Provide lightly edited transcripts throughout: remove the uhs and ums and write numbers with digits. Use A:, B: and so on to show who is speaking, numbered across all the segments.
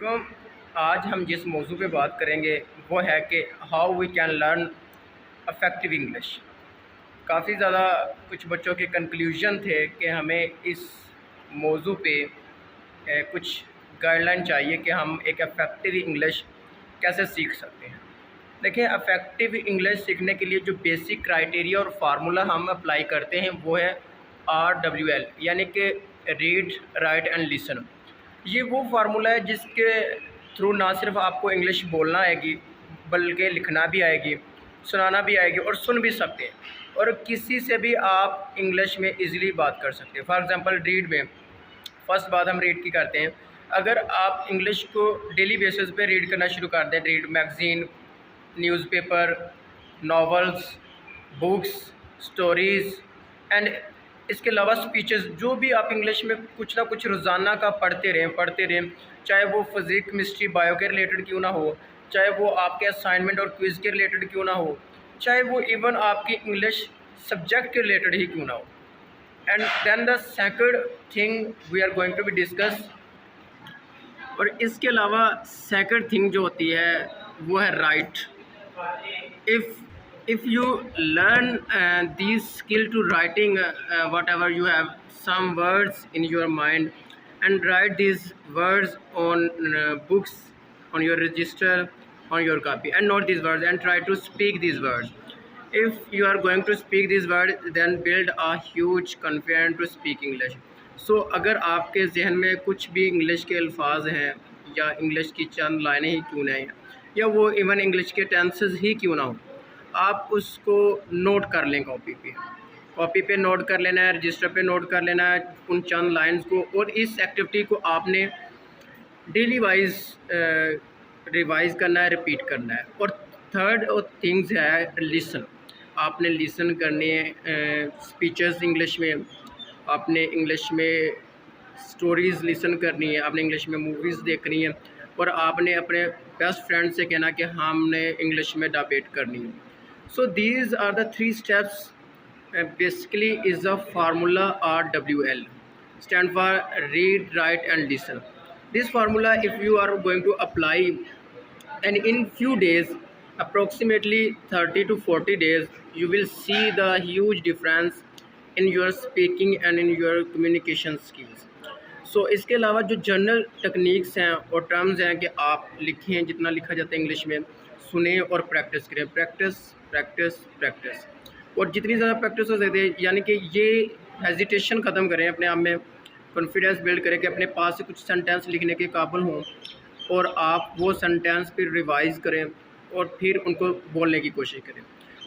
A: वालेकुम। आज हम जिस मौजू पे बात करेंगे वो है कि how we can learn effective English. काफ़ी ज़्यादा कुछ बच्चों के कंक्लूजन थे कि हमें इस मौजू पे कुछ गाइडलाइन चाहिए कि हम एक अफेक्टिव इंग्लिश कैसे सीख सकते हैं। देखिए, अफेक्टिव इंग्लिश सीखने के लिए जो बेसिक क्राइटेरिया और फार्मूला हम अप्लाई करते हैं वो है RWL, यानी कि रीड, राइट एंड लिसन। ये वो फार्मूला है जिसके थ्रू ना सिर्फ आपको इंग्लिश बोलना आएगी बल्कि लिखना भी आएगी, सुनाना भी आएगी और सुन भी सकते हैं, और किसी से भी आप इंग्लिश में इजीली बात कर सकते हैं। फॉर एग्जांपल रीड में फ़र्स्ट बात हम रीड की करते हैं। अगर आप इंग्लिश को डेली बेसिस पे रीड करना शुरू कर दें, read magazine, newspaper, novels, books, stories and इसके अलावा स्पीचेस, जो भी आप इंग्लिश में कुछ ना कुछ रोज़ाना का पढ़ते रहें, चाहे वो फिज़िक्स, केमिस्ट्री, बायो के रिलेटेड क्यों ना हो, चाहे वो आपके असाइनमेंट और क्विज़ के रिलेटेड क्यों ना हो, चाहे वो इवन आपकी इंग्लिश सब्जेक्ट के रिलेटेड ही क्यों ना हो। And then the second thing we are going to be discuss, और इसके अलावा सेकंड थिंग जो होती है वो है right. if you learn these skill to writing whatever you have some words in your mind and write these words on books, on your register, on your copy, and note these words and try to speak these words. If you are going to speak these words, then build a huge confidence to speak English. So अगर आपके जहन में कुछ भी English के अल्फाज हैं या इंग्लिश की चंद लाइनें ही क्यों नहीं, या वो इवन इंग्लिश के टेंसेस ही क्यों ना हो, आप उसको नोट कर लें। कॉपी पे नोट कर लेना है, रजिस्टर पे नोट कर लेना है उन चंद लाइंस को, और इस एक्टिविटी को आपने डेली वाइज रिवाइज़ करना है, रिपीट करना है। और थर्ड थिंग्स है लिसन। आपने लिसन करनी है, स्पीचेस इंग्लिश में, आपने इंग्लिश में स्टोरीज़ लिसन करनी है, आपने इंग्लिश में मूवीज़ देखनी है, और आपने अपने बेस्ट फ्रेंड से कहना कि हमने इंग्लिश में डिबेट करनी है। So these are the three steps. Basically is the formula RWL, stand for read, write and listen. This formula, if you are going to apply, and in few days, approximately 30 to 40 days, you will see the huge difference in your speaking and in your communication skills. So इसके अलावा जो general techniques हैं और terms हैं कि आप लिखें, जितना लिखा जाता है इंग्लिश में, सुने और प्रैक्टिस करें। प्रैक्टिस और जितनी ज़्यादा प्रैक्टिस हो सकती है, यानी कि ये हेजिटेशन ख़त्म करें, अपने आप में कॉन्फिडेंस बिल्ड करें कि अपने पास से कुछ सेंटेंस लिखने के काबिल हों, और आप वो सेंटेंस फिर रिवाइज़ करें और फिर उनको बोलने की कोशिश करें।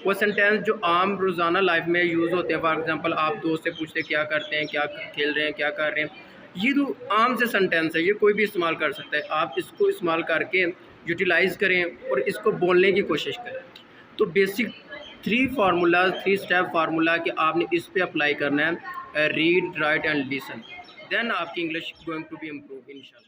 A: वो सेंटेंस जो आम रोज़ाना लाइफ में यूज़ होते हैं, फॉर एग्जांपल आप दोस्त से पूछते क्या करते हैं, क्या खेल रहे हैं, क्या कर रहे हैं, ये जो आम से सेंटेंस है, ये कोई भी इस्तेमाल कर सकता है। आप इसको इस्तेमाल करके यूटिलाइज़ करें और इसको बोलने की कोशिश करें। तो बेसिक 3 स्टेप फार्मूला कि आपने इस पे अप्लाई करना है, read, write and listen, then आपकी English going to be improve इंशाल्लाह।